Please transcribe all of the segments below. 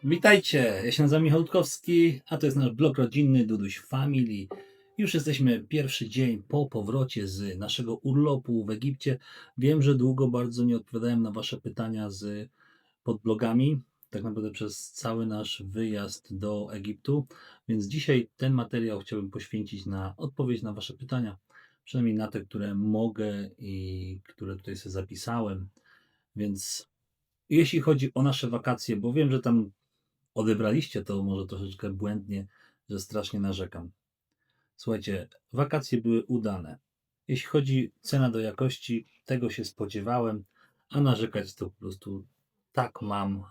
Witajcie, ja się nazywam Michał Rutkowski, a to jest nasz blog rodzinny Duduś Family. Już jesteśmy pierwszy dzień po powrocie z naszego urlopu w Egipcie. Wiem, że długo bardzo nie odpowiadałem na Wasze pytania pod blogami, tak naprawdę przez cały nasz wyjazd do Egiptu, więc dzisiaj ten materiał chciałbym poświęcić na odpowiedź na Wasze pytania, przynajmniej na te, które mogę i które tutaj sobie zapisałem. Więc jeśli chodzi o nasze wakacje, bo wiem, że tam odebraliście to może troszeczkę błędnie, że strasznie narzekam. Słuchajcie, wakacje były udane. Jeśli chodzi cena do jakości, tego się spodziewałem, a narzekać to po prostu tak mam,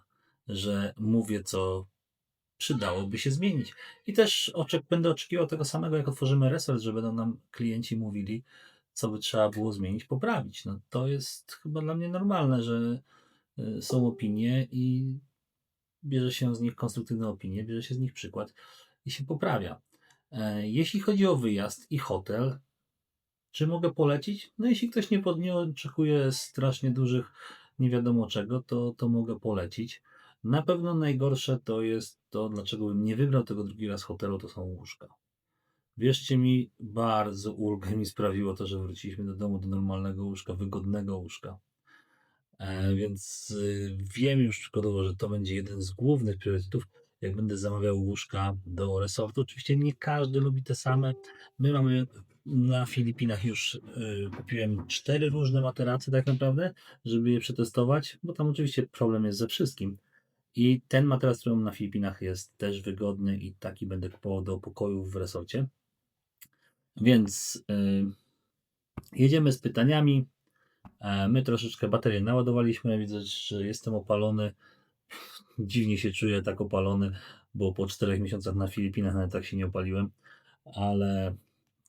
że mówię, co przydałoby się zmienić. I też będę oczekiwał tego samego, jak otworzymy resort, że będą nam klienci mówili, co by trzeba było zmienić, poprawić. No, to jest chyba dla mnie normalne, że są opinie i bierze się z nich konstruktywne opinie, bierze się z nich przykład i się poprawia. Jeśli chodzi o wyjazd i hotel, czy mogę polecić? No jeśli ktoś nie oczekuje strasznie dużych nie wiadomo czego, to mogę polecić. Na pewno najgorsze to jest to, dlaczego bym nie wybrał tego drugi raz hotelu, to są łóżka. Wierzcie mi, bardzo ulgę mi sprawiło to, że wróciliśmy do domu do normalnego łóżka, wygodnego łóżka. Więc wiem już przykładowo, że to będzie jeden z głównych priorytetów, jak będę zamawiał łóżka do resortu. Oczywiście nie każdy lubi te same. My mamy na Filipinach już kupiłem 4 różne materace tak naprawdę, żeby je przetestować, bo tam oczywiście problem jest ze wszystkim. I ten materac, który mam na Filipinach jest też wygodny i taki będę kupował do pokoju w resorcie. Więc jedziemy z pytaniami. My troszeczkę baterię naładowaliśmy. Widzę, że jestem opalony. Dziwnie się czuję tak opalony, bo po 4 miesiącach na Filipinach nawet tak się nie opaliłem. Ale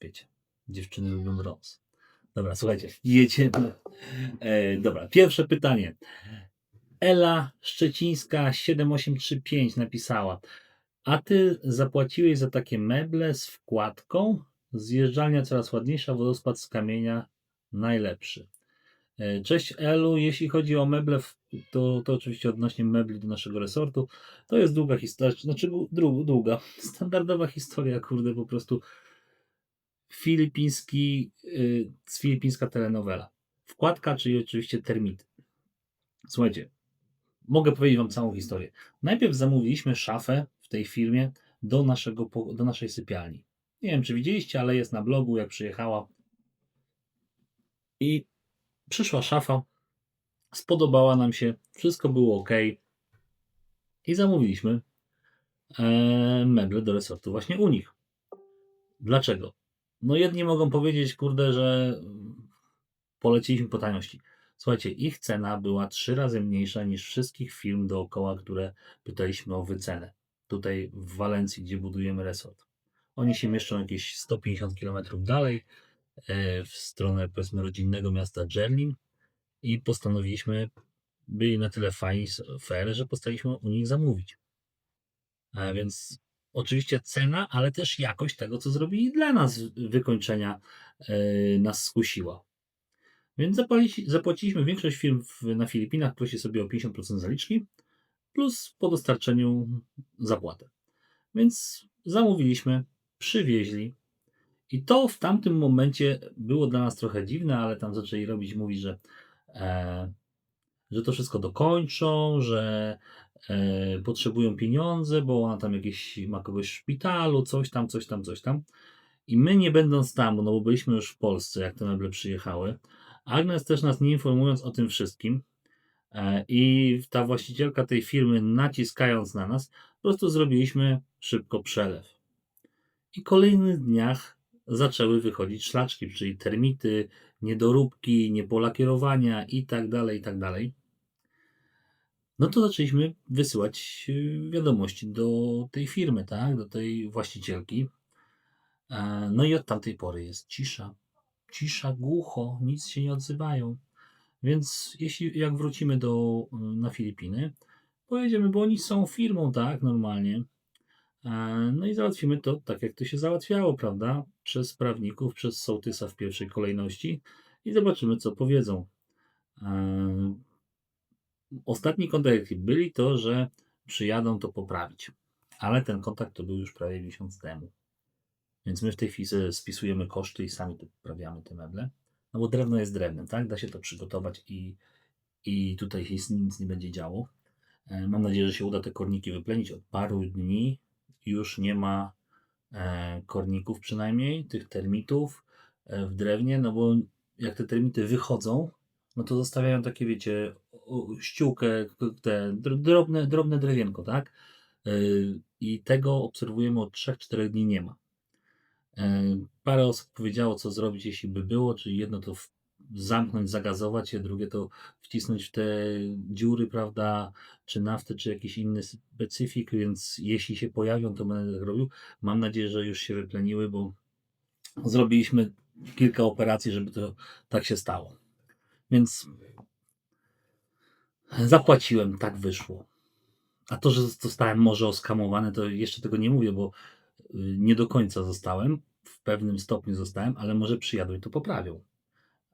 wiecie, dziewczyny lubią brąz. Dobra, słuchajcie, jedziemy. Dobra, pierwsze pytanie. Ela Szczecińska 7835 napisała: a ty zapłaciłeś za takie meble z wkładką? Zjeżdżalnia coraz ładniejsza, wodospad z kamienia najlepszy. Cześć Elu, jeśli chodzi o meble, to oczywiście odnośnie mebli do naszego resortu, to jest długa historia, znaczy długa, standardowa historia, kurde, po prostu filipińska telenowela. Wkładka, czyli oczywiście termity. Słuchajcie, mogę powiedzieć wam całą historię. Najpierw zamówiliśmy szafę w tej firmie do naszej sypialni. Nie wiem, czy widzieliście, ale jest na blogu, jak przyjechała. I przyszła szafa, spodobała nam się, wszystko było ok. I zamówiliśmy meble do resortu właśnie u nich. Dlaczego? No jedni mogą powiedzieć, kurde, że poleciliśmy po taniości. Słuchajcie, ich cena była 3 razy mniejsza niż wszystkich firm dookoła, które pytaliśmy o wycenę. Tutaj w Walencji, gdzie budujemy resort. Oni się mieszczą jakieś 150 km dalej, w stronę powiedzmy rodzinnego miasta Dżerlin i postanowiliśmy, byli na tyle fajni, fair, że postanowiliśmy u nich zamówić. Więc oczywiście cena, ale też jakość tego, co zrobili dla nas, wykończenia nas skusiła. Więc zapłaciliśmy, większość firm na Filipinach prosi sobie o 50% zaliczki, plus po dostarczeniu zapłatę. Więc zamówiliśmy, przywieźli i to w tamtym momencie było dla nas trochę dziwne, ale tam zaczęli mówić, że to wszystko dokończą, że potrzebują pieniądze, bo ona tam ma kogoś w szpitalu, coś tam, coś tam, coś tam. I my nie będąc tam, no bo byliśmy już w Polsce, jak te meble przyjechały, Agnes też nas nie informując o tym wszystkim, i ta właścicielka tej firmy naciskając na nas, po prostu zrobiliśmy szybko przelew. I w kolejnych dniach zaczęły wychodzić szlaczki, czyli termity, niedoróbki, niepolakierowania i tak dalej, i tak dalej. No to zaczęliśmy wysyłać wiadomości do tej firmy, tak, do tej właścicielki. No i od tamtej pory jest cisza. Cisza, głucho, nic się nie odzywają. Więc jak wrócimy na Filipiny, pojedziemy, bo oni są firmą, tak, normalnie. No i załatwimy to tak, jak to się załatwiało, prawda? Przez prawników, przez sołtysa w pierwszej kolejności i zobaczymy, co powiedzą. Ostatni kontakt, jaki byli, to że przyjadą to poprawić. Ale ten kontakt to był już prawie miesiąc temu. Więc my w tej chwili sobie spisujemy koszty i sami to poprawiamy te meble. No bo drewno jest drewnem, tak? Da się to przygotować i tutaj się nic nie będzie działo. Mam nadzieję, że się uda te korniki wyplenić. Od paru dni już nie ma korników przynajmniej, tych termitów w drewnie, no bo jak te termity wychodzą, no to zostawiają takie, wiecie, ściółkę, te drobne drewienko, tak? I tego obserwujemy od 3-4 dni nie ma. Parę osób powiedziało, co zrobić, jeśli by było, czyli jedno to zamknąć, zagazować je, drugie to wcisnąć w te dziury, prawda, czy naftę, czy jakiś inny specyfik, więc jeśli się pojawią, to będę tak robił. Mam nadzieję, że już się wypleniły, bo zrobiliśmy kilka operacji, żeby to tak się stało. Więc zapłaciłem, tak wyszło. A to, że zostałem może oskamowany, to jeszcze tego nie mówię, bo nie do końca zostałem. W pewnym stopniu zostałem, ale może przyjadą i to poprawią.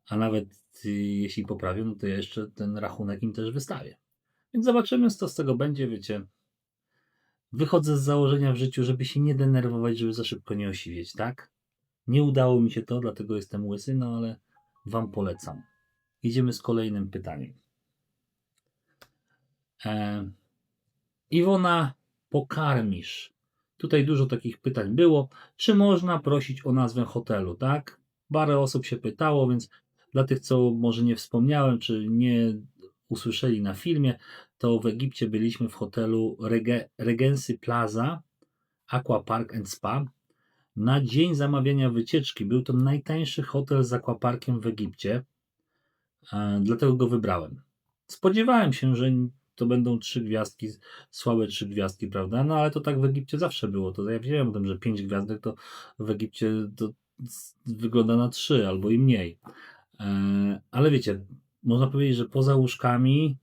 A nawet jeśli poprawią, no to ja jeszcze ten rachunek im też wystawię. Więc zobaczymy, co z tego będzie, wiecie. Wychodzę z założenia w życiu, żeby się nie denerwować, żeby za szybko nie osiwieć, tak? Nie udało mi się to, dlatego jestem łysy, no ale Wam polecam. Idziemy z kolejnym pytaniem. Iwona Pokarmisz. Tutaj dużo takich pytań było. Czy można prosić o nazwę hotelu, tak? Parę osób się pytało, więc dla tych, co może nie wspomniałem, czy nie usłyszeli na filmie, to w Egipcie byliśmy w hotelu Regency Plaza Aqua Park and Spa. Na dzień zamawiania wycieczki był to najtańszy hotel z aquaparkiem w Egipcie, dlatego go wybrałem. Spodziewałem się, że to będą 3 gwiazdki, słabe 3 gwiazdki, prawda? No ale to tak w Egipcie zawsze było. To ja wiedziałem o tym, że 5 gwiazdek to w Egipcie to wygląda na 3 albo i mniej. Ale wiecie, można powiedzieć, że poza łóżkami,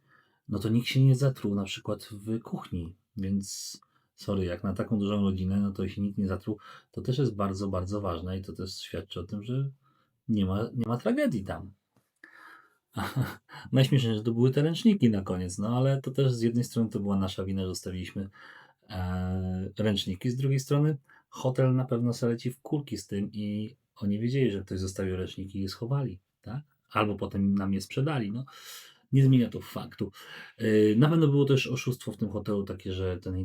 no to nikt się nie zatruł na przykład w kuchni, więc sorry, jak na taką dużą rodzinę, no to się nikt nie zatruł, to też jest bardzo, bardzo ważne i to też świadczy o tym, że nie ma tragedii tam. Najśmieszniejsze, że to były te ręczniki na koniec, no ale to też z jednej strony to była nasza wina, że zostawiliśmy ręczniki, z drugiej strony hotel na pewno sobie leci w kulki z tym i oni wiedzieli, że ktoś zostawił ręczniki i je schowali, tak? Albo potem nam je sprzedali, no. Nie zmienia to faktu. Na pewno było też oszustwo w tym hotelu takie, że ten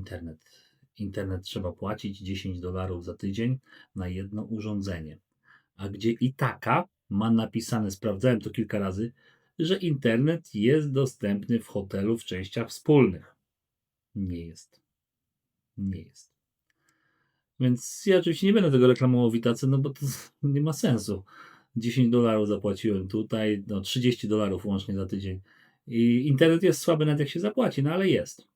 internet trzeba płacić $10 za tydzień na jedno urządzenie. A gdzie Itaka ma napisane, sprawdzałem to kilka razy, że internet jest dostępny w hotelu w częściach wspólnych. Nie jest. Nie jest. Więc ja oczywiście nie będę tego reklamował w Itace, no bo to nie ma sensu. $10 zapłaciłem tutaj, no $30 łącznie za tydzień. I internet jest słaby nawet jak się zapłaci, no ale jest.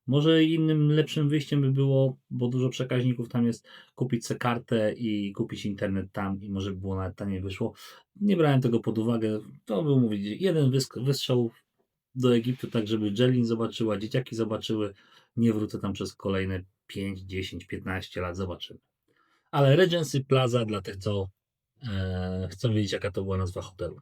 Może innym lepszym wyjściem by było, bo dużo przekaźników tam jest, kupić sobie kartę i kupić internet tam i może by było nawet taniej wyszło. Nie brałem tego pod uwagę. To był mówić, jeden wystrzał do Egiptu, tak żeby Jelin zobaczyła, dzieciaki zobaczyły. Nie wrócę tam przez kolejne 5, 10, 15 lat, zobaczymy. Ale Regency Plaza dla tych, co chcą wiedzieć, jaka to była nazwa hotelu.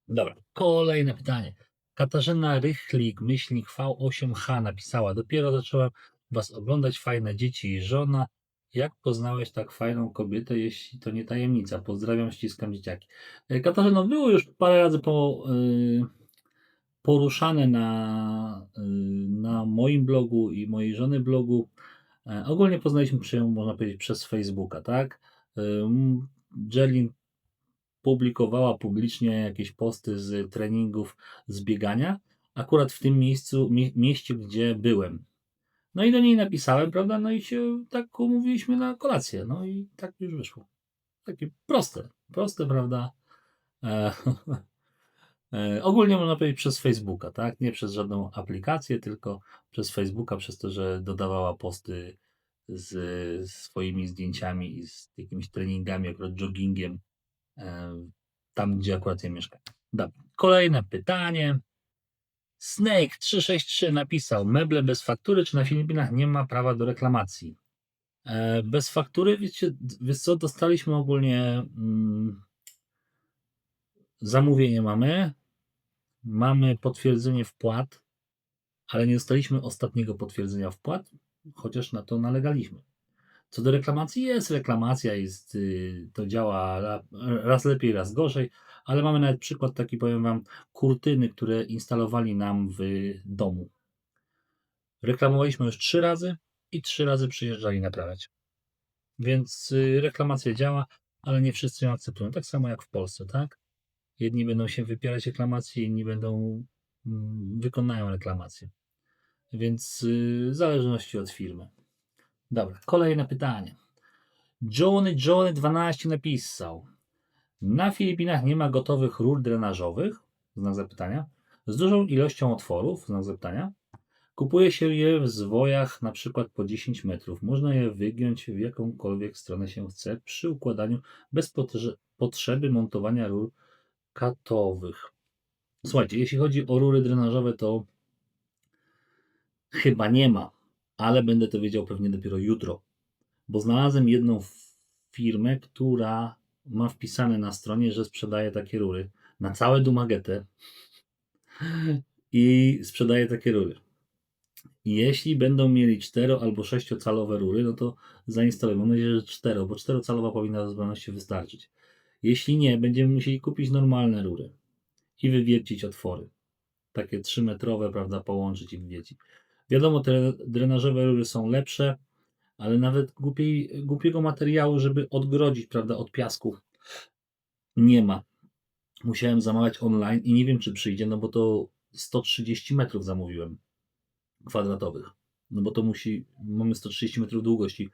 Dobra, kolejne pytanie. Katarzyna Rychlik, myślnik V8H napisała: dopiero zaczęłam Was oglądać, fajne dzieci i żona. Jak poznałeś tak fajną kobietę, jeśli to nie tajemnica? Pozdrawiam, ściskam dzieciaki. Katarzyno, było już parę razy poruszane na moim blogu i mojej żony blogu. Ogólnie poznaliśmy się, można powiedzieć, przez Facebooka, tak? Jelin publikowała publicznie jakieś posty z treningów z biegania, akurat w tym mieście, gdzie byłem. No i do niej napisałem, prawda, no i się tak umówiliśmy na kolację, no i tak już wyszło. Takie proste, prawda. Ogólnie można powiedzieć przez Facebooka, tak, nie przez żadną aplikację, tylko przez Facebooka, przez to, że dodawała posty z swoimi zdjęciami i z jakimiś treningami, akurat joggingiem, tam, gdzie akurat ja mieszkam. Dobra. Kolejne pytanie. Snake363 napisał: meble bez faktury, czy na Filipinach nie ma prawa do reklamacji? Bez faktury, wiecie co, dostaliśmy ogólnie zamówienie mamy potwierdzenie wpłat, ale nie dostaliśmy ostatniego potwierdzenia wpłat, chociaż na to nalegaliśmy. Co do reklamacji, jest reklamacja, to działa raz lepiej, raz gorzej, ale mamy nawet przykład taki, powiem Wam, kurtyny, które instalowali nam w domu. Reklamowaliśmy już 3 razy i 3 razy przyjeżdżali naprawiać. Więc reklamacja działa, ale nie wszyscy ją akceptują. Tak samo jak w Polsce, tak? Jedni będą się wypierać reklamacji, inni wykonają reklamację. Więc w zależności od firmy. Dobra, kolejne pytanie. Johnny 12 napisał: na Filipinach nie ma gotowych rur drenażowych, znak zapytania, z dużą ilością otworów, znak zapytania. Kupuje się je w zwojach na przykład po 10 metrów. Można je wygiąć w jakąkolwiek stronę się chce przy układaniu bez potrzeby montowania rur katowych. Słuchajcie, jeśli chodzi o rury drenażowe, to chyba nie ma, ale będę to wiedział pewnie dopiero jutro, bo znalazłem jedną firmę, która ma wpisane na stronie, że sprzedaje takie rury na całe Dumaguete i sprzedaje takie rury. I jeśli będą mieli 4 albo 6-calowe rury, no to zainstaluję. Mam nadzieję, że 4, bo 4-calowa powinna w zupełności wystarczyć. Jeśli nie, będziemy musieli kupić normalne rury i wywiercić otwory. Takie 3-metrowe, prawda, połączyć i wywiercić. Wiadomo, te drenażowe rury są lepsze, ale nawet głupiego materiału, żeby odgrodzić, prawda, od piasku, nie ma. Musiałem zamawiać online i nie wiem, czy przyjdzie, no bo to 130 metrów zamówiłem kwadratowych. No bo to mamy 130 metrów długości,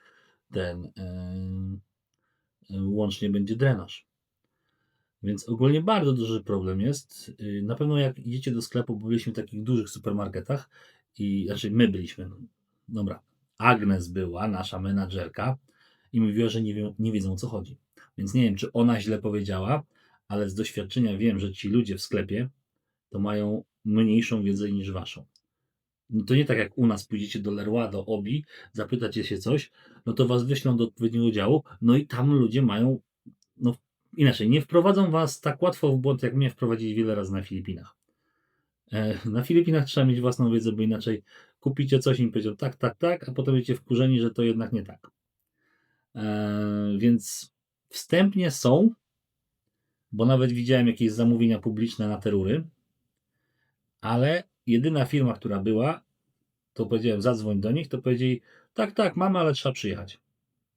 łącznie będzie drenaż. Więc ogólnie bardzo duży problem jest. Na pewno jak idziecie do sklepu, bo byliśmy w takich dużych supermarketach znaczy my byliśmy, dobra, Agnes była, nasza menadżerka i mówiła, że nie wiedzą, o co chodzi. Więc nie wiem, czy ona źle powiedziała, ale z doświadczenia wiem, że ci ludzie w sklepie to mają mniejszą wiedzę niż waszą. No to nie tak jak u nas, pójdziecie do Leroy, do Obi, zapytacie się coś, no to was wyślą do odpowiedniego działu, no i tam ludzie mają, no inaczej, nie wprowadzą was tak łatwo w błąd, jak mnie wprowadzili wiele razy na Filipinach. Na Filipinach trzeba mieć własną wiedzę, bo inaczej kupicie coś i im powiedział tak, tak, tak, a potem będziecie wkurzeni, że to jednak nie tak. Więc wstępnie są, bo nawet widziałem jakieś zamówienia publiczne na te rury, ale jedyna firma, która była, to powiedziałem, zadzwoń do nich, to powiedzieli, tak, tak, mamy, ale trzeba przyjechać.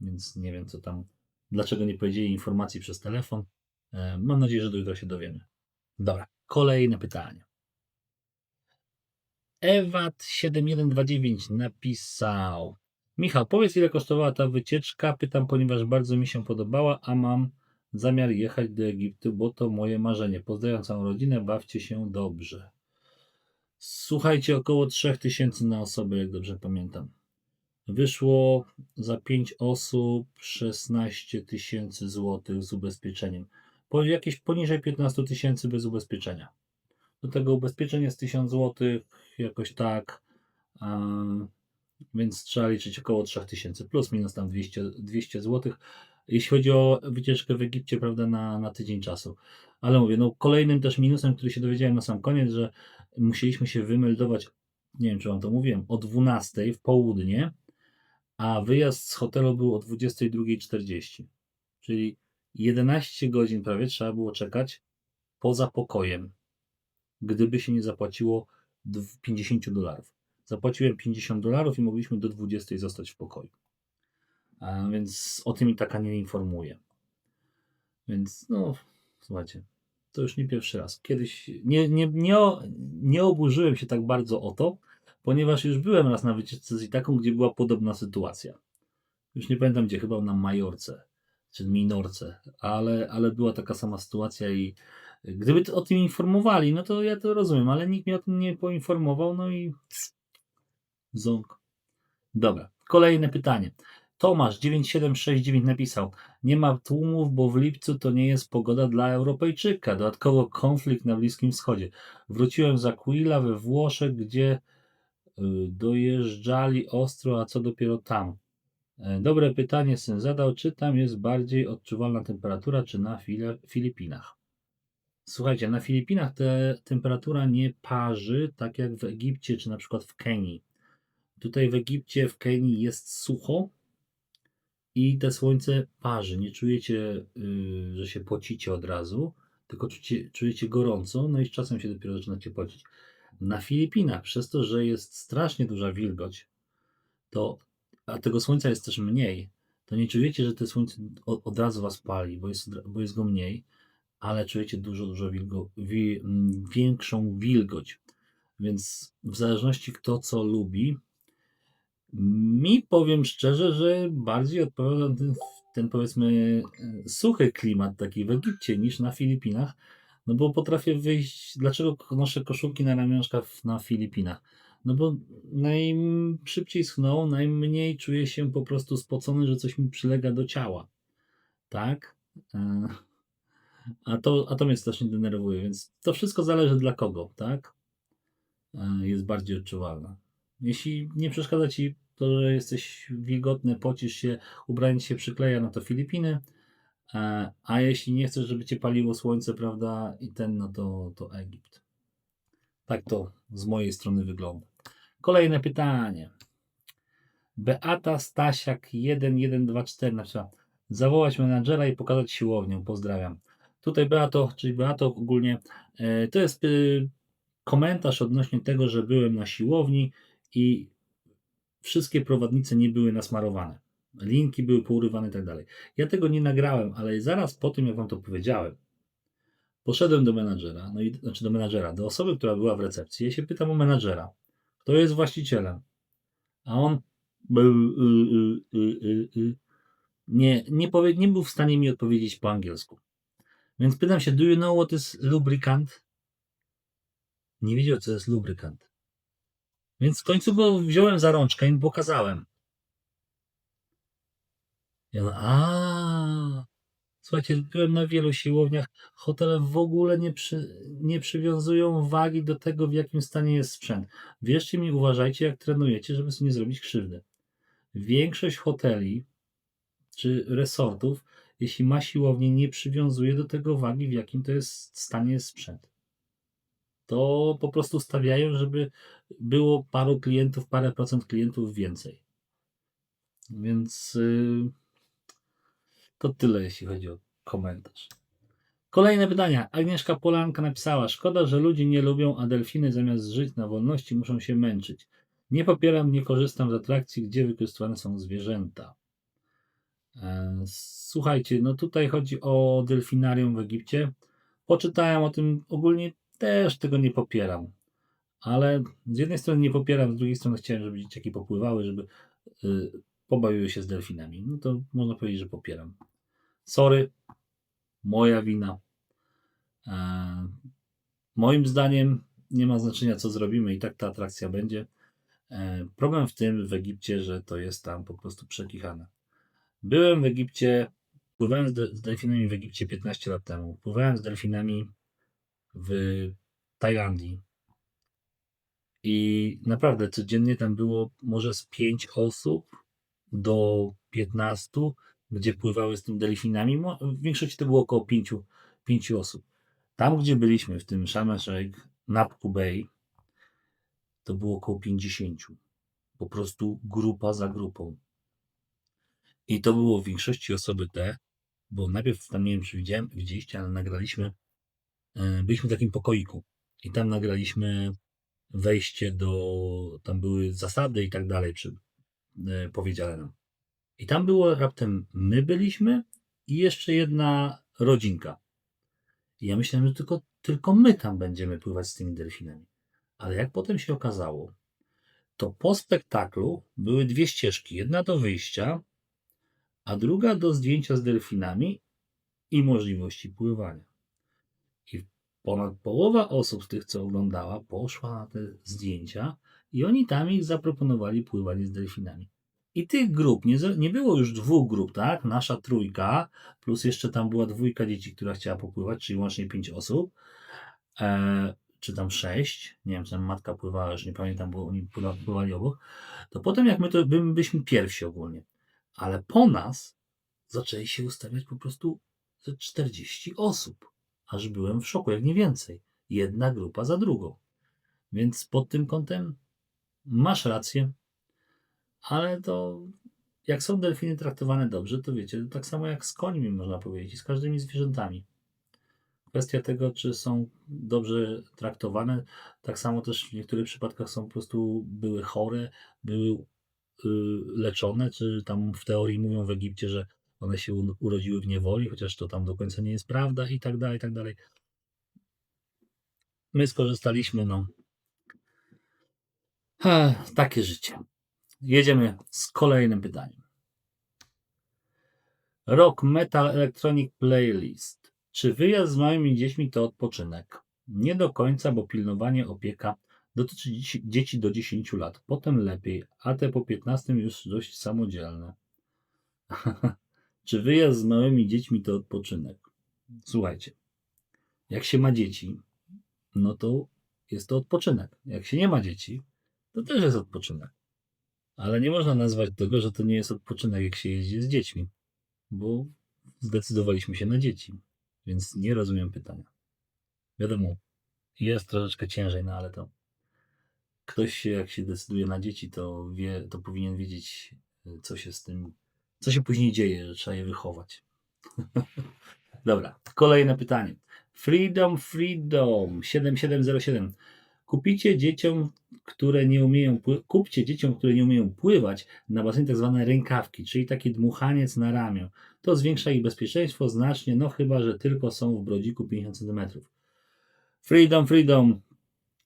Więc nie wiem, co tam, dlaczego nie powiedzieli informacji przez telefon. Mam nadzieję, że do jutra się dowiemy. Dobra, kolejne pytanie. Ewat7129 napisał: Michał, powiedz, ile kosztowała ta wycieczka? Pytam, ponieważ bardzo mi się podobała, a mam zamiar jechać do Egiptu, bo to moje marzenie. Pozdrawiam całą rodzinę, bawcie się dobrze. Słuchajcie, około 3000 na osobę, jak dobrze pamiętam. Wyszło za 5 osób 16 000 złotych z ubezpieczeniem. Jakieś poniżej 15 000 bez ubezpieczenia. Do tego ubezpieczenie jest 1000 złotych, jakoś tak. Więc trzeba liczyć około 3000, plus minus tam 200 złotych. Jeśli chodzi o wycieczkę w Egipcie, prawda, na tydzień czasu. Ale mówię, no kolejnym też minusem, który się dowiedziałem na sam koniec, że musieliśmy się wymeldować, nie wiem, czy wam to mówiłem, o 12 w południe, a wyjazd z hotelu był o 22:40. Czyli 11 godzin prawie trzeba było czekać poza pokojem, gdyby się nie zapłaciło $50. Zapłaciłem $50 i mogliśmy do 20 zostać w pokoju. A więc o tym i taka nie informuje. Więc no, słuchajcie, to już nie pierwszy raz. Kiedyś nie oburzyłem się tak bardzo o to, ponieważ już byłem raz na wycieczce z taką, gdzie była podobna sytuacja. Już nie pamiętam gdzie, chyba na Majorce czy Minorce, ale była taka sama sytuacja i gdyby o tym informowali, no to ja to rozumiem, ale nikt mnie o tym nie poinformował, no i ząg. Dobra, kolejne pytanie. Tomasz 9769 napisał: nie ma tłumów, bo w lipcu to nie jest pogoda dla Europejczyka. Dodatkowo konflikt na Bliskim Wschodzie. Wróciłem z Aquila we Włoszech, gdzie dojeżdżali ostro, a co dopiero tam. Dobre pytanie syn zadał, czy tam jest bardziej odczuwalna temperatura, czy na Filipinach? Słuchajcie, na Filipinach temperatura nie parzy tak jak w Egipcie czy na przykład w Kenii. Tutaj w Egipcie, w Kenii jest sucho i te słońce parzy. Nie czujecie, że się pocicie od razu, tylko czujecie gorąco, no i z czasem się dopiero zaczynacie pocić. Na Filipinach, przez to, że jest strasznie duża wilgoć, a tego słońca jest też mniej, to nie czujecie, że to słońce od razu was pali, bo jest go mniej, ale czujecie dużo większą wilgoć. Więc w zależności kto co lubi, mi powiem szczerze, że bardziej odpowiada ten powiedzmy suchy klimat taki w Egipcie niż na Filipinach, no bo potrafię wyjść. Dlaczego noszę koszulki na ramionczkach na Filipinach? No bo najszybciej schną, najmniej czuję się po prostu spocony, że coś mi przylega do ciała. Tak? E, a to mnie strasznie denerwuje, więc to wszystko zależy dla kogo, tak? Jest bardziej odczuwalne. Jeśli nie przeszkadza Ci to, że jesteś wilgotny, pocisz się, ubranie się przykleja, no to Filipiny, a jeśli nie chcesz, żeby Cię paliło słońce, prawda, no to Egipt. Tak to z mojej strony wygląda. Kolejne pytanie. Beata Stasiak 1124 napisała: zawołać menadżera i pokazać siłownię. Pozdrawiam. Tutaj Beato, czyli Beato ogólnie, to jest komentarz odnośnie tego, że byłem na siłowni i wszystkie prowadnice nie były nasmarowane. Linki były pourywane i tak dalej. Ja tego nie nagrałem, ale zaraz po tym, jak wam to powiedziałem, poszedłem do menadżera, do osoby, która była w recepcji. Ja się pytam o menadżera, kto jest właścicielem, a on nie był w stanie mi odpowiedzieć po angielsku. Więc pytam się, do you know what is lubricant? Nie wiedział, co jest lubrykant. Więc w końcu go wziąłem za rączkę i mu pokazałem. Ja mówię, słuchajcie, byłem na wielu siłowniach, hotele w ogóle nie przywiązują wagi do tego, w jakim stanie jest sprzęt. Wierzcie mi, uważajcie, jak trenujecie, żeby sobie nie zrobić krzywdy. Większość hoteli czy resortów, jeśli ma siłownię, nie przywiązuje do tego wagi, w jakim to jest stanie jest sprzęt. To po prostu stawiają, żeby było parę procent klientów więcej. Więc to tyle, jeśli chodzi o komentarz. Kolejne pytania. Agnieszka Polanka napisała: szkoda, że ludzie nie lubią, a delfiny zamiast żyć na wolności muszą się męczyć. Nie popieram, nie korzystam z atrakcji, gdzie wykorzystywane są zwierzęta. Słuchajcie, no tutaj chodzi o delfinarium w Egipcie. Poczytałem o tym, ogólnie też tego nie popieram. Ale z jednej strony nie popieram, z drugiej strony chciałem, żeby dzieciaki popływały, żeby pobawiły się z delfinami. No to można powiedzieć, że popieram. Sorry, moja wina. Moim zdaniem nie ma znaczenia, co zrobimy, i tak ta atrakcja będzie. Problem w tym w Egipcie, że to jest tam po prostu przekichane. Byłem w Egipcie, pływałem z delfinami w Egipcie 15 lat temu. Pływałem z delfinami w Tajlandii. I naprawdę codziennie tam było może z 5 osób do 15, gdzie pływały z tym delfinami. W większości to było około 5 osób. Tam, gdzie byliśmy, w tym Sharm el-Sheikh, Napku Bay, to było około 50. Po prostu grupa za grupą. I to było w większości osoby te, bo najpierw tam, nie wiem, czy widzieliście, ale nagraliśmy, byliśmy w takim pokoiku i tam nagraliśmy wejście tam były zasady i tak dalej, powiedziane nam. I tam było raptem, my byliśmy i jeszcze jedna rodzinka. I ja myślałem, że tylko my tam będziemy pływać z tymi delfinami. Ale jak potem się okazało, to po spektaklu były 2 ścieżki. Jedna do wyjścia, a druga do zdjęcia z delfinami i możliwości pływania. I ponad połowa osób z tych, co oglądała, poszła na te zdjęcia i oni tam ich zaproponowali pływanie z delfinami. I tych grup, nie było już 2 grup, tak? Nasza trójka, plus jeszcze tam była 2 dzieci, która chciała popływać, czyli łącznie 5 osób, czy tam 6, nie wiem, czy tam matka pływała, już nie pamiętam, bo oni pływali obok. To potem jak my to byliśmy pierwsi ogólnie, ale po nas zaczęli się ustawiać po prostu ze 40 osób. aż byłem w szoku, jak nie więcej. Jedna grupa za drugą. Więc pod tym kątem masz rację, ale to jak są delfiny traktowane dobrze, to wiecie, to tak samo jak z końmi, można powiedzieć, i z każdymi zwierzętami. Kwestia tego, czy są dobrze traktowane, tak samo też w niektórych przypadkach są po prostu były chore, były leczone, czy tam w teorii mówią w Egipcie, że one się urodziły w niewoli, chociaż to tam do końca nie jest prawda i tak dalej, i tak dalej. My skorzystaliśmy, no. Takie życie. Jedziemy z kolejnym pytaniem. Rock Metal Electronic Playlist. Czy wyjazd z małymi dziećmi to odpoczynek? Nie do końca, bo pilnowanie, opieka dotyczy dzieci do 10 lat. Potem lepiej, a te po 15 już dość samodzielne. Czy wyjazd z małymi dziećmi to odpoczynek? Słuchajcie, jak się ma dzieci, no to jest to odpoczynek. Jak się nie ma dzieci, to też jest odpoczynek. Ale nie można nazwać tego, że to nie jest odpoczynek, jak się jeździ z dziećmi, bo zdecydowaliśmy się na dzieci, więc nie rozumiem pytania. Wiadomo, jest troszeczkę ciężej, no ale to ktoś się, jak się decyduje na dzieci, to wie, to powinien wiedzieć, co się z tym, co się później dzieje, że trzeba je wychować. Dobra, kolejne pytanie. Freedom 7707. Kupcie dzieciom, które nie umieją pływać, na basenie tak zwane rękawki, czyli taki dmuchaniec na ramię. To zwiększa ich bezpieczeństwo znacznie, no chyba, że tylko są w brodziku 50 cm. Freedom.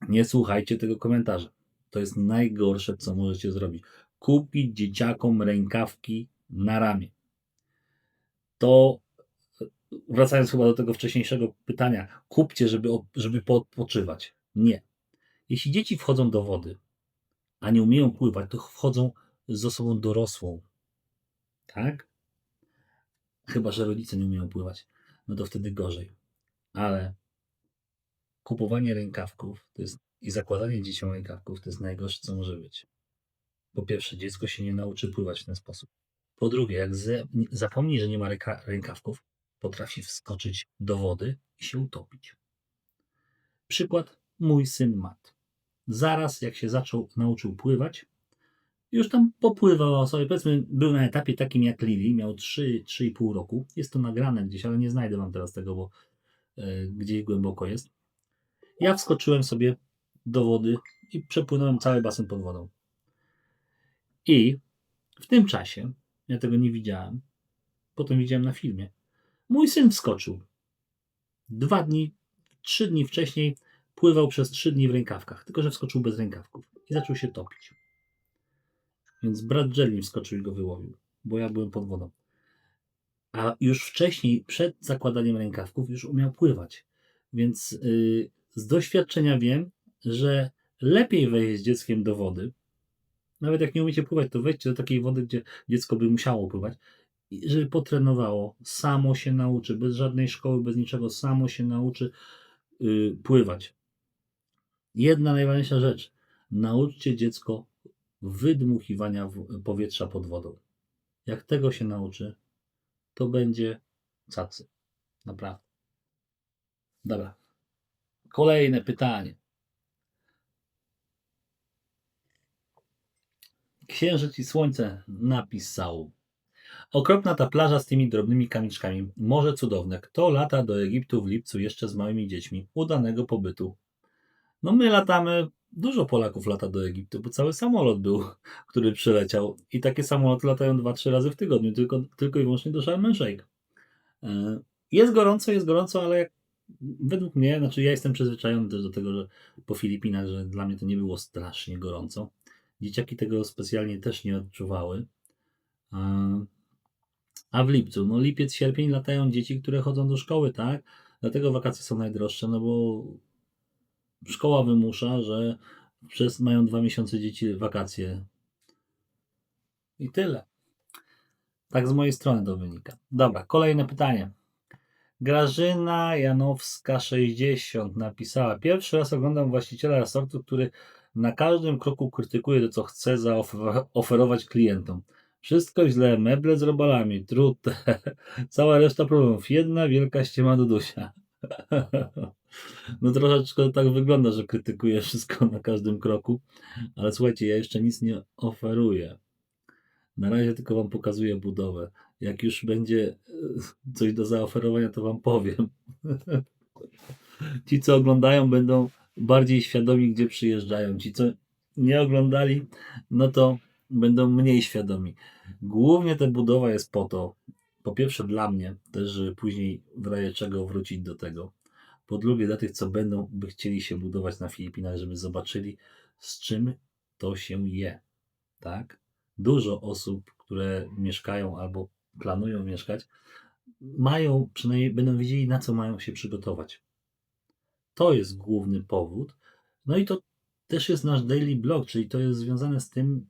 Nie słuchajcie tego komentarza. To jest najgorsze, co możecie zrobić. Kupić dzieciakom rękawki na ramię. To wracając chyba do tego wcześniejszego pytania, kupcie, żeby poodpoczywać. Nie. Jeśli dzieci wchodzą do wody, a nie umieją pływać, to wchodzą z osobą dorosłą. Tak? Chyba że rodzice nie umieją pływać, no to wtedy gorzej. Ale kupowanie rękawków i zakładanie dzieciom rękawków to jest najgorsze, co może być. Po pierwsze, dziecko się nie nauczy pływać w ten sposób. Po drugie, jak zapomni, że nie ma rękawków, potrafi wskoczyć do wody i się utopić. Przykład, mój syn Matt. Zaraz jak się nauczył pływać, już tam popływał sobie, powiedzmy, był na etapie takim jak Lili, miał 3,5 roku. Jest to nagrane gdzieś, ale nie znajdę wam teraz tego, bo gdzieś głęboko jest. Ja wskoczyłem sobie do wody i przepłynąłem cały basen pod wodą. I w tym czasie, ja tego nie widziałem, potem widziałem na filmie, mój syn wskoczył. 3 dni wcześniej pływał przez 3 dni w rękawkach, tylko że wskoczył bez rękawków i zaczął się topić. Więc brat Jelly wskoczył i go wyłowił, bo ja byłem pod wodą. A już wcześniej, przed zakładaniem rękawków, już umiał pływać. Więc z doświadczenia wiem, że lepiej wejść z dzieckiem do wody. Nawet jak nie umiecie pływać, to wejdźcie do takiej wody, gdzie dziecko by musiało pływać, żeby potrenowało, samo się nauczy, bez żadnej szkoły, bez niczego, samo się nauczy pływać. Jedna najważniejsza rzecz. Nauczcie dziecko wydmuchiwania powietrza pod wodą. Jak tego się nauczy, to będzie cacy. Naprawdę. Dobra. Kolejne pytanie. Księżyc i Słońce napisał. Okropna ta plaża z tymi drobnymi kamyczkami. Morze cudowne. Kto lata do Egiptu w lipcu jeszcze z małymi dziećmi? Udanego pobytu. No my latamy, dużo Polaków lata do Egiptu, bo cały samolot był, który przyleciał. I takie samoloty latają 2-3 razy w tygodniu, tylko i wyłącznie do Sharm el-Sheikh. Jest gorąco, ale według mnie, znaczy ja jestem przyzwyczajony też do tego, że po Filipinach, że dla mnie to nie było strasznie gorąco. Dzieciaki tego specjalnie też nie odczuwały. A w lipcu, no lipiec, sierpień latają dzieci, które chodzą do szkoły, tak? Dlatego wakacje są najdroższe, no bo szkoła wymusza, że mają 2 miesiące dzieci wakacje. I tyle. Tak z mojej strony to wynika. Dobra, kolejne pytanie. Grażyna Janowska 60 napisała: pierwszy raz oglądam właściciela resortu, który na każdym kroku krytykuje to, co chce zaoferować klientom. Wszystko źle, meble z robalami, trudne, cała reszta problemów. Jedna wielka ściema Dudusia. No troszeczkę tak wygląda, że krytykuję wszystko na każdym kroku, ale słuchajcie, ja jeszcze nic nie oferuję. Na razie tylko wam pokazuję budowę. Jak już będzie coś do zaoferowania, to wam powiem. Ci, co oglądają, będą bardziej świadomi, gdzie przyjeżdżają. Ci, co nie oglądali, no to będą mniej świadomi. Głównie ta budowa jest po to, po pierwsze dla mnie, też, żeby później w razie czego wrócić do tego. Po drugie dla tych, co by chcieli się budować na Filipinach, żeby zobaczyli, z czym to się je. Tak? Dużo osób, które mieszkają albo planują mieszkać, przynajmniej będą wiedzieli, na co mają się przygotować. To jest główny powód. No i to też jest nasz daily blog, czyli to jest związane z tym,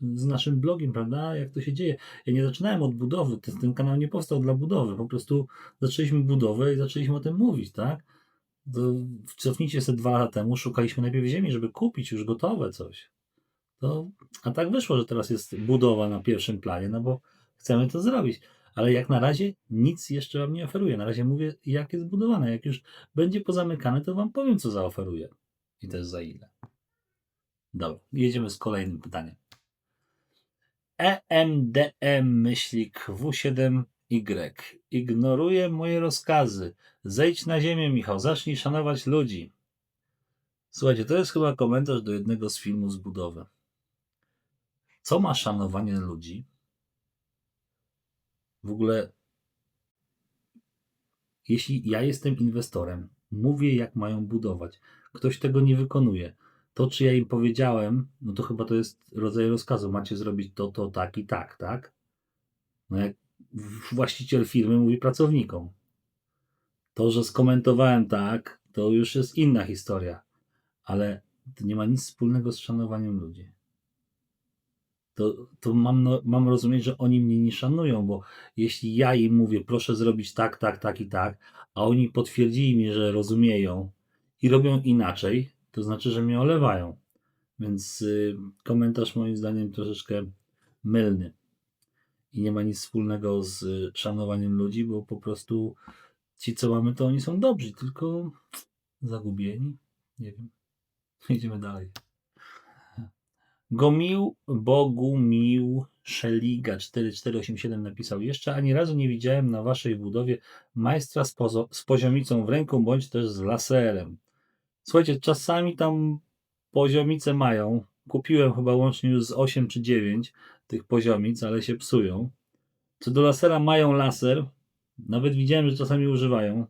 z naszym blogiem, prawda? Jak to się dzieje. Ja nie zaczynałem od budowy, ten kanał nie powstał dla budowy, po prostu zaczęliśmy budowę i zaczęliśmy o tym mówić, tak? Cofnijcie się 2 lata temu, szukaliśmy najpierw ziemi, żeby kupić już gotowe coś. A tak wyszło, że teraz jest budowa na pierwszym planie, no bo chcemy to zrobić. Ale jak na razie nic jeszcze wam nie oferuję. Na razie mówię, jak jest budowane. Jak już będzie pozamykane, to wam powiem, co zaoferuję. I też za ile. Dobra, jedziemy z kolejnym pytaniem. EMDM-W7Y. Ignoruje moje rozkazy. Zejdź na ziemię, Michał. Zacznij szanować ludzi. Słuchajcie, to jest chyba komentarz do jednego z filmów z budowy. Co ma szanowanie ludzi? W ogóle, jeśli ja jestem inwestorem, mówię, jak mają budować, ktoś tego nie wykonuje, to czy ja im powiedziałem, no to chyba to jest rodzaj rozkazu, macie zrobić to, tak i tak, tak? No jak właściciel firmy mówi pracownikom. To, że skomentowałem tak, to już jest inna historia, ale to nie ma nic wspólnego z szanowaniem ludzi. To mam rozumieć, że oni mnie nie szanują, bo jeśli ja im mówię, proszę zrobić tak, tak, tak i tak, a oni potwierdzili mi, że rozumieją i robią inaczej, to znaczy, że mnie olewają. Więc komentarz moim zdaniem troszeczkę mylny i nie ma nic wspólnego z szanowaniem ludzi, bo po prostu ci, co mamy, to oni są dobrzy, tylko zagubieni. Nie wiem. Idziemy dalej. Bogumił Szeliga 4487 napisał: Jeszcze ani razu nie widziałem na waszej budowie majstra z poziomicą w ręku, bądź też z laserem. Słuchajcie, czasami tam poziomice mają. Kupiłem chyba łącznie już z 8 czy 9 tych poziomic, ale się psują. Co do lasera, mają laser. Nawet widziałem, że czasami używają.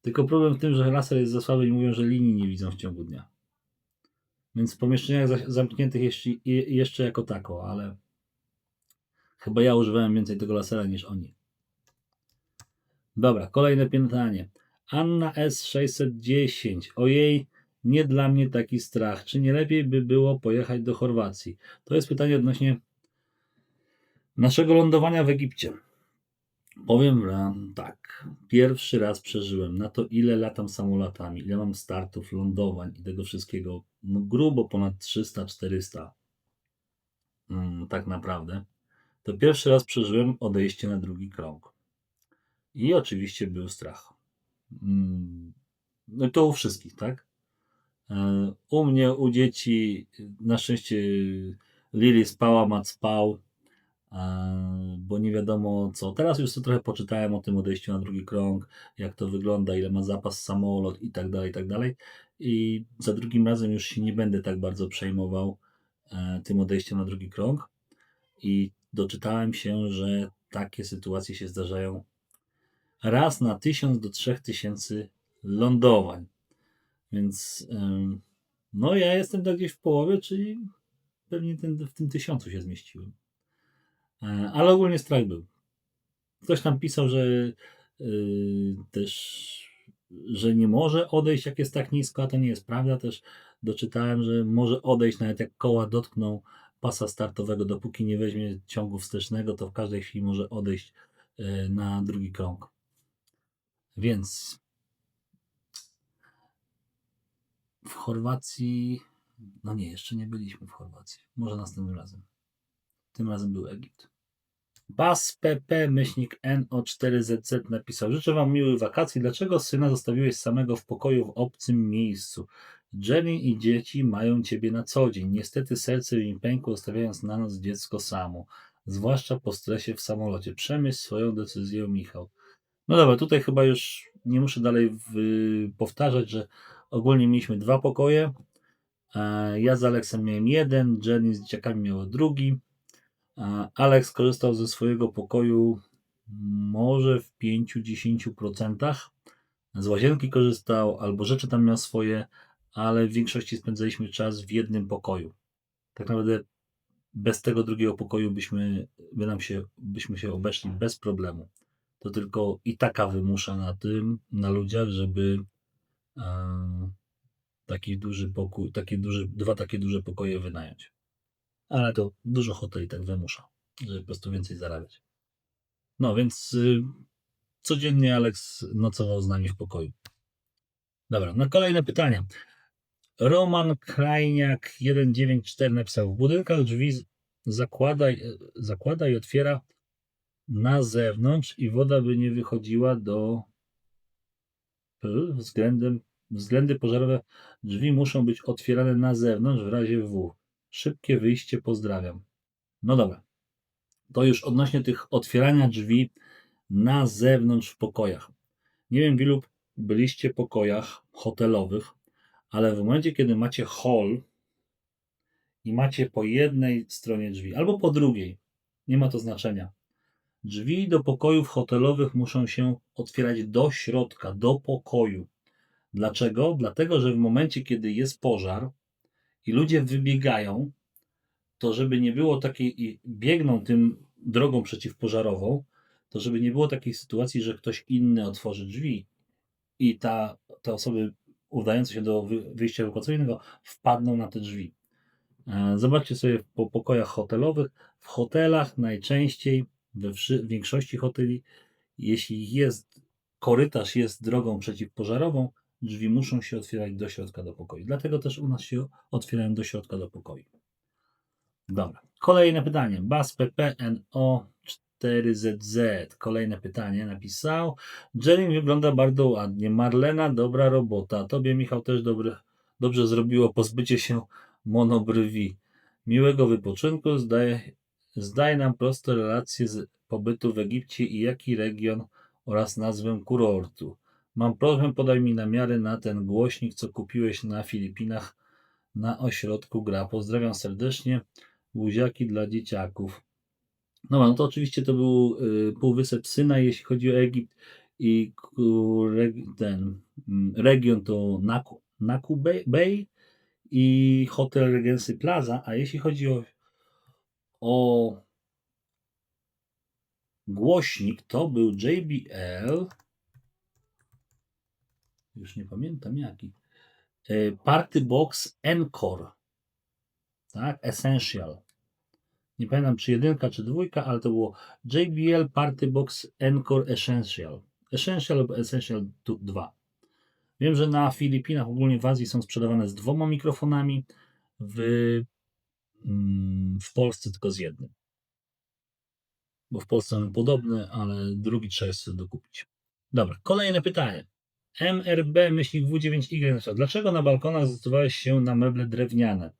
Tylko problem w tym, że laser jest za słaby i mówią, że linii nie widzą w ciągu dnia. Więc w pomieszczeniach zamkniętych jeszcze jako tako, ale chyba ja używałem więcej tego lasera niż oni. Dobra, kolejne pytanie. Anna S610. Ojej, nie dla mnie taki strach. Czy nie lepiej by było pojechać do Chorwacji? To jest pytanie odnośnie naszego lądowania w Egipcie. Powiem wam tak. Pierwszy raz przeżyłem na to, ile latam samolotami, ile mam startów, lądowań i tego wszystkiego. No grubo ponad 300-400. Tak naprawdę. To pierwszy raz przeżyłem odejście na drugi krąg. I oczywiście był strach. No to u wszystkich, tak? U mnie, u dzieci, na szczęście Lili spała, Mat spał, bo nie wiadomo co. Teraz już to trochę poczytałem o tym odejściu na drugi krąg, jak to wygląda, ile ma zapas samolot i tak dalej, i tak dalej. I za drugim razem już się nie będę tak bardzo przejmował tym odejściem na drugi krąg. I doczytałem się, że takie sytuacje się zdarzają raz na 1000 do 3000 lądowań. Więc no ja jestem tak gdzieś w połowie, czyli pewnie w tym 1000 się zmieściłem. Ale ogólnie strach był. Ktoś tam pisał, że też, że nie może odejść, jak jest tak nisko, a to nie jest prawda. Też doczytałem, że może odejść nawet jak koła dotkną pasa startowego, dopóki nie weźmie ciągu wstecznego, to w każdej chwili może odejść na drugi krąg. Więc w Chorwacji, no nie, jeszcze nie byliśmy w Chorwacji. Może następnym razem. Tym razem był Egipt. Bas PP-NO4ZZ napisał: życzę wam miłych wakacji. Dlaczego syna zostawiłeś samego w pokoju w obcym miejscu? Jenny i dzieci mają ciebie na co dzień. Niestety serce mi pękło, zostawiając na noc dziecko samo. Zwłaszcza po stresie w samolocie. Przemyśl swoją decyzję, Michał. No dobra, tutaj chyba już nie muszę dalej powtarzać, że ogólnie mieliśmy 2 pokoje. Ja z Aleksem miałem jeden, Jenny z dzieciakami miała drugi. Alex korzystał ze swojego pokoju może w 5-10%. Z łazienki korzystał, albo rzeczy tam miał swoje, ale w większości spędzaliśmy czas w jednym pokoju. Tak naprawdę bez tego drugiego pokoju byśmy się obeszli bez problemu. To tylko i taka wymusza na ludziach, żeby taki duży pokój, dwa takie duże pokoje wynająć. Ale to dużo hoteli tak wymusza, żeby po prostu więcej zarabiać. No więc codziennie Alex nocował z nami w pokoju. Dobra, na kolejne pytanie. Roman Krajniak 194 napisał: w budynkach drzwi zakłada i otwiera na zewnątrz i woda by nie wychodziła do względy pożarowe. Drzwi muszą być otwierane na zewnątrz w razie W. Szybkie wyjście, pozdrawiam. No dobra. To już odnośnie tych otwierania drzwi na zewnątrz w pokojach. Nie wiem, w ilu byliście pokojach hotelowych, ale w momencie, kiedy macie hall i macie po jednej stronie drzwi, albo po drugiej, nie ma to znaczenia. Drzwi do pokojów hotelowych muszą się otwierać do środka, do pokoju. Dlaczego? Dlatego, że w momencie, kiedy jest pożar i ludzie wybiegają, to żeby nie było takiej, i biegną tym drogą przeciwpożarową, to żeby nie było takiej sytuacji, że ktoś inny otworzy drzwi i te osoby udające się do wyjścia ewakuacyjnego wpadną na te drzwi. Zobaczcie sobie po pokojach hotelowych. W hotelach najczęściej, w większości hoteli, jeśli korytarz jest drogą przeciwpożarową, drzwi muszą się otwierać do środka do pokoju. Dlatego też u nas się otwierają do środka do pokoju. Dobra. Kolejne pytanie. Bas PPNO4ZZ. Kolejne pytanie napisał: Jenny wygląda bardzo ładnie. Marlena, dobra robota. Tobie, Michał, też dobrze zrobiło pozbycie się monobrwi. Miłego wypoczynku. Zdaj nam proste relacje z pobytu w Egipcie i jaki region oraz nazwę kurortu. Mam prośbę, podaj mi namiary na ten głośnik, co kupiłeś na Filipinach na ośrodku GRA. Pozdrawiam serdecznie. Buziaki dla dzieciaków. No to oczywiście to był Półwysep Synaj, jeśli chodzi o Egipt, i ten region to Naku Bay i hotel Regency Plaza, a jeśli chodzi o głośnik, to był JBL, już nie pamiętam jaki, Party Box Encore, tak, Essential. Nie pamiętam, czy 1, czy 2, ale to było JBL Party Box Encore Essential. Essential lub Essential 2. Wiem, że na Filipinach, ogólnie w Azji, są sprzedawane z 2 mikrofonami, w Polsce tylko z 1. Bo w Polsce mamy podobny, ale drugi trzeba sobie dokupić. Dobra, kolejne pytanie. MRB-W9Y. Dlaczego na balkonach zdecydowałeś się na meble drewniane?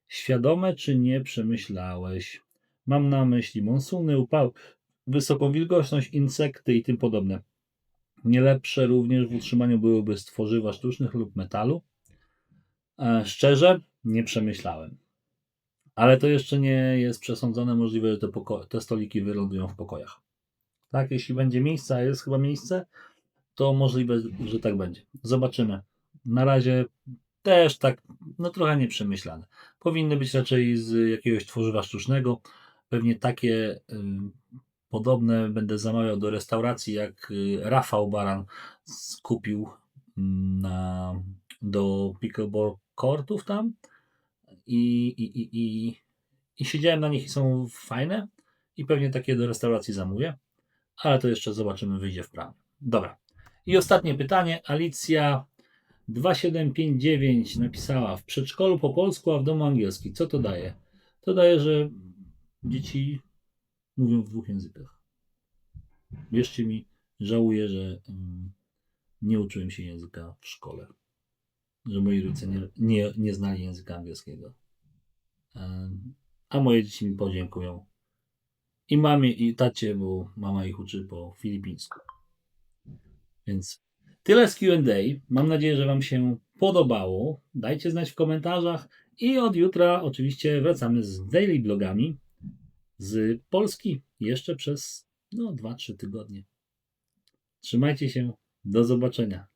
Świadome czy nie przemyślałeś? Mam na myśli monsuny, upały, wysoką wilgotność, insekty i tym podobne. Nie lepsze również w utrzymaniu byłyby z tworzywa sztucznych lub metalu? Szczerze, nie przemyślałem. Ale to jeszcze nie jest przesądzone, możliwe, że te stoliki wylądują w pokojach. Tak, jeśli będzie miejsce, a jest chyba miejsce, to możliwe, że tak będzie. Zobaczymy. Na razie też tak, trochę nieprzemyślane. Powinny być raczej z jakiegoś tworzywa sztucznego. Pewnie takie podobne będę zamawiał do restauracji, jak Rafał Baran skupił do pickleball courtów tam i siedziałem na nich i są fajne i pewnie takie do restauracji zamówię, ale to jeszcze zobaczymy, wyjdzie w prawo. Dobra. I ostatnie pytanie. Alicja 2759 napisała: w przedszkolu po polsku, a w domu angielski. Co to daje? To daje, że dzieci mówią w 2 językach. Wierzcie mi, żałuję, że nie uczyłem się języka w szkole. Że moi rodzice nie znali języka angielskiego. A moje dzieci mi podziękują. I mamie, i tacie, bo mama ich uczy po filipińsku. Więc tyle z Q&A. Mam nadzieję, że Wam się podobało. Dajcie znać w komentarzach. I od jutra oczywiście wracamy z daily blogami z Polski. Jeszcze przez 2-3 tygodnie. Trzymajcie się. Do zobaczenia.